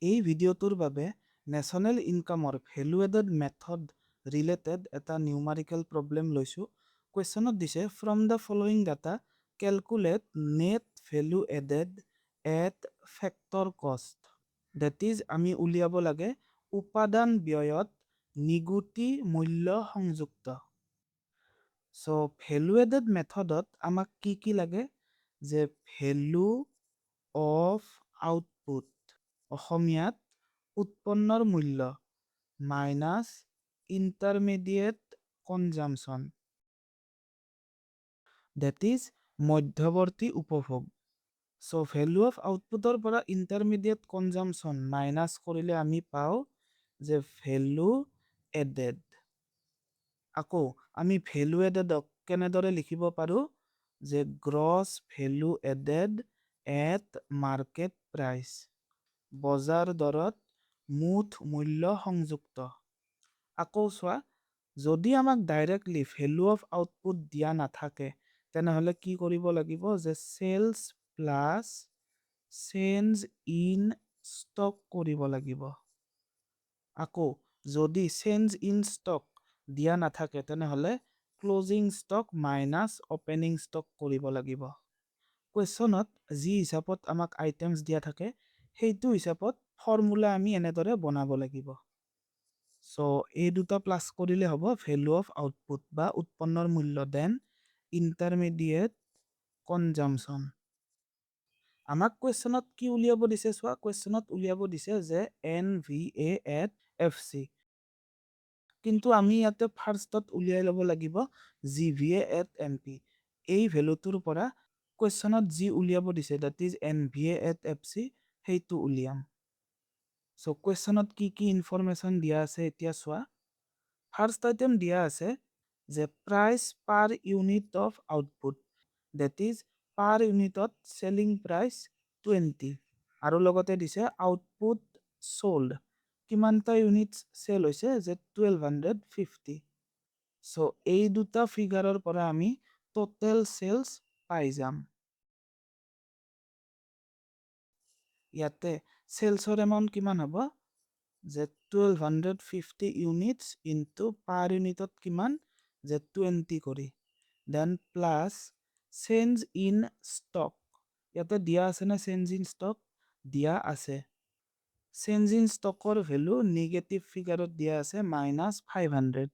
এই ভিডিঅ'টোৰ বাবে নেশ্যনেল ইনকামৰ ভেলু এডেড মেথড ৰিলেটেড এটা নিউমাৰিকেল প্ৰব্লেম লৈছোঁ। কুৱেশ্যনত দিছে from the following data calculate net value aided at factor কষ্ট। ডেট ইজ আমি উলিয়াব লাগে উপাদান ব্যয়ত নিগুটি মূল্য সংযুক্ত। চ' ভেলু এডেড মেথডত আমাক কি লাগে যে ভেলু অফ আউটপুট অসমীয়াত উৎপন্নৰ মূল্য minus intermediate consumption that is মধ্যৱৰ্তী উপভোগ। চ' ভেলু অফ আউটপুটৰ পৰা ইণ্টাৰমিডিয়েট কনজামশ্যন মাইনাছ কৰিলে আমি পাওঁ যে ভেলু এডেড। আকৌ আমি ভেলু এডেডক কেনেদৰে লিখিব পাৰোঁ যে gross value aided at market price বজাৰ দৰত মুঠ মূল্য সংযুক্ত। আকৌ চোৱা যদি আমাক ডাইৰেক্টলি ভেলু অফ আউটপুট দিয়া নাথাকে তেনেহ'লে কি কৰিব লাগিব যে sales plus change in stock কৰিব লাগিব। আকৌ যদি চেঞ্জ ইন ষ্টক দিয়া নাথাকে তেনেহ'লে closing stock minus opening stock কৰিব লাগিব। কুৱেশ্যনত যি হিচাপত আমাক আইটেমছ দিয়া থাকে সেইটো হিচাপত ফৰ্মুলা আমি এনেদৰে বনাব লাগিব। চ' এই দুটা প্লাছ কৰিলে হ'ব ভেলু অফ আউটপুট বা উৎপন্নৰ মূল্য দেন ইণ্টাৰমিডিয়েট কনজামশ্যন। আমাক কুৱেশ্যনত কি উলিয়াব দিছে চোৱা কুৱেশ্যনত উলিয়াব দিছে যে NVA এট FC, কিন্তু আমি ইয়াতে ফাৰ্ষ্টত উলিয়াই ল'ব লাগিব GVA এট MP। এই ভেলুটোৰ পৰা কুৱেশ্যনত যি উলিয়াব দিছে date is NVA at FC সেইটো উলিয়াম। চ' কুৱেশ্যনত কি ইনফৰমেশ্যন দিয়া আছে এতিয়া চোৱা। ফাৰ্ষ্ট আইটেম দিয়া আছে যে price per unit of output that is per ইউনিটত চেলিং প্ৰাইচ 20 আৰু লগতে দিছে আউটপুট চ'ল্ড কিমানটা ইউনিটছ চেল হৈছে যে 1250। চ' এই দুটা ফিগাৰৰ পৰা আমি টোটেল চেলছ পাই যাম। ইয়াতে চেলছৰ এমাউণ্ট কিমান হ'ব যে 1250 ইউনিটছ ইনটু পাৰ ইউনিটত কিমান যে 20 কৰি then plus change in stock. ইয়াতে দিয়া আছে নে চেঞ্জ ইন ষ্টক দিয়া আছে। চেঞ্জ ইন ষ্টকৰ ভেলু নিগেটিভ ফিগাৰত দিয়া আছে মাইনাছ 500।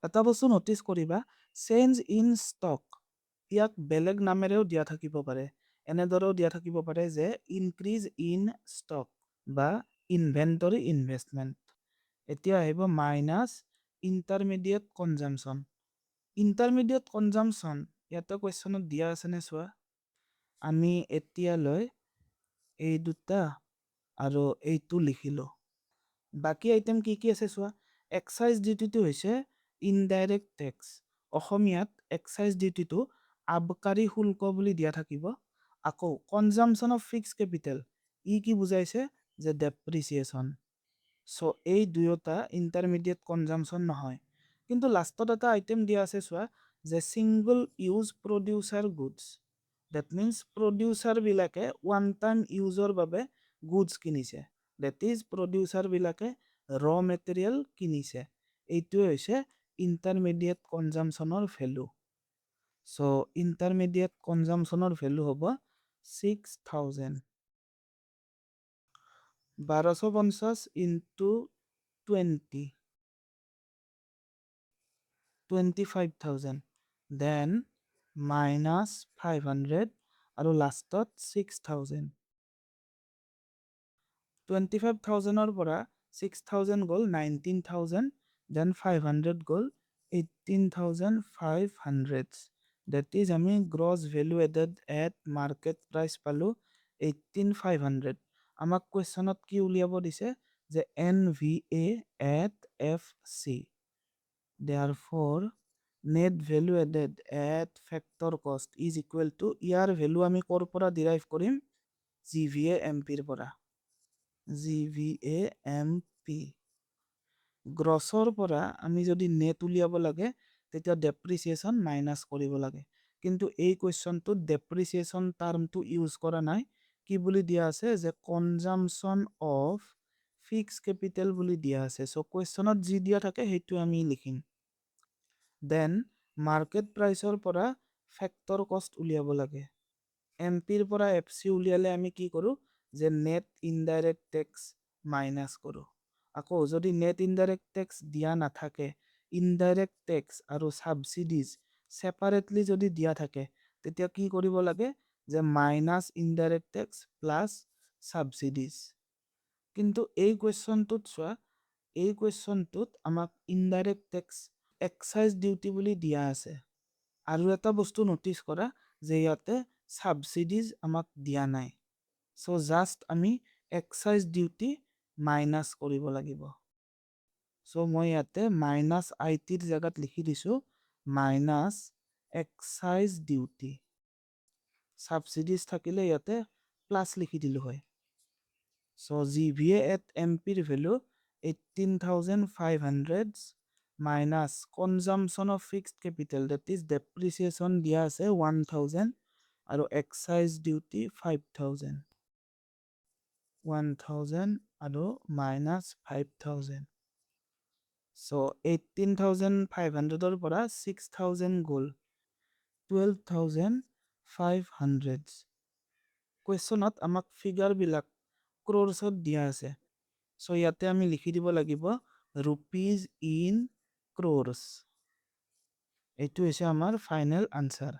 এটা বস্তু নটিচ কৰিবা চেঞ্জ ইন ষ্টক ইয়াক বেলেগ নামেৰেও দিয়া থাকিব পাৰে। এনেদৰেও দিয়া থাকিব পাৰে যে ইনক্ৰিজ ইন ষ্টক বা ইনভেণ্টৰী ইনভেষ্টমেণ্ট। এতিয়া আহিব minus intermediate consumption. Intermediate consumption ইয়াতে কুৱেশ্যনত দিয়া আছেনে চোৱা। আমি এতিয়ালৈ এই দুটা আৰু এইটো লিখিলোঁ। বাকী আইটেম কি আছে চোৱা। এক্সাইজ ডিউটিটো হৈছে ইনডাইৰেক্ট টেক্স। অসমীয়াত এক্সাইজ ডিউটিটো আবকাৰী শুল্ক বুলি দিয়া থাকিব। আকৌ কনজামশ্যন অফ ফিক্স কেপিটেল কি বুজাইছে যে ডেপ্ৰিচিয়েশ্যন। চ' এই দুয়োটা ইণ্টাৰমিডিয়েট কনজামশ্যন নহয়। কিন্তু লাষ্টত এটা আইটেম দিয়া আছে চোৱা যে single use producer goods that means প্ৰডিউচাৰবিলাকে ওৱান টাইম ইউজৰ বাবে গুডছ কিনিছে। ডেট ইজ প্ৰডিউচাৰবিলাকে ৰ' মেটেৰিয়েল কিনিছে। এইটোৱে হৈছে ইণ্টাৰমিডিয়েট কনজামশ্যনৰ ভেলু। চ' ইণ্টাৰমিডিয়েট কনজামশ্যনৰ ভেলু হ'ব 6000। 1250 ইনটু 20 25,000 দেন মাইনাছ 500 আৰু লাষ্টত 6000। 25,000ৰ পৰা 6000 গ'ল 19,000 দেন 500 গ'ল 18,500। ডেট ইজ আমি gross value aided at market price পালোঁ 18,500। আমাক কুৱেশ্যনত কি উলিয়াব দিছে যে NVA at FC। Therefore net value added at factor cost is equal to year value আমি ক'ৰ পৰা ডিৰাইভ কৰিম GVA MPৰ পৰা। GVA MP গ্ৰছৰ পৰা আমি যদি নেট উলিয়াব লাগে তেতিয়া ডেপ্ৰিচিয়েশ্যন মাইনাছ কৰিব লাগে। কিন্তু এই কুৱেশ্যনটোত ডেপ্ৰিচিয়েশ্যন টাৰ্মটো ইউজ কৰা নাই। কি বুলি দিয়া আছে যে কনজামশ্যন অফ ফিক্স কেপিটেল বুলি দিয়া আছে। চ' কুৱেশ্যনত যি দিয়া থাকে সেইটো আমি লিখিম। দেন মাৰ্কেট প্ৰাইচৰ পৰা ফেক্টৰ কষ্ট উলিয়াব লাগে। এমপিৰ পৰা এফচি উলিয়ালে আমি কি কৰোঁ যে নেট ইনডাইৰেক্ট টেক্স মাইনাছ কৰোঁ। আকৌ যদি নেট ইনডাইৰেক্ট টেক্স দিয়া নাথাকে, ইনডাইৰেক্ট টেক্স আৰু ছাবচিডিজ ছেপাৰেটলি যদি দিয়া থাকে, তেতিয়া কি কৰিব লাগে যে মাইনাছ ইনডাইৰেক্ট টেক্স প্লাছ ছাবচিডিজ। কিন্তু এই কুৱেশ্যনটোত চোৱা, এই কুৱেশ্যনটোত আমাক ইনডাইৰেক্ট টেক্স এক্সাইজ ডিউটি বুলি দিয়া আছে। আৰু এটা বস্তু নটিচ কৰা যে ইয়াতে ছাবচিডিজ আমাক দিয়া নাই। চ' জাষ্ট আমি এক্সাইজ ডিউটি মাইনাছ কৰিব লাগিব। চ' মই ইয়াতে মাইনাছ আইটিৰ জেগাত লিখি দিছোঁ মাইনাছ এক্সাইজ ডিউটি। ছাবচিডিজ থাকিলে ইয়াতে প্লাছ লিখি দিলোঁ হয়। চ' GVA এট এমপিৰ value 18,500 minus consumption of fixed capital that is depreciation দিয়া আছে 1,000 আৰু এক্সাইজ ডিউটি 5,000। 1,000 আৰু মাইনাছ 5,000। চ' 18,500ৰ পৰা 6,000 গ'ল, 12,500। কুৱেশ্যনত আমাক ফিগাৰবিলাক ক্ৰ'ৰ্ছত দিয়া আছে। চ' ইয়াতে আমি লিখি দিব লাগিব ৰুপিজ ইন ক্ৰ'ৰ্ছ। এইটো হৈছে আমাৰ ফাইনেল আনচাৰ।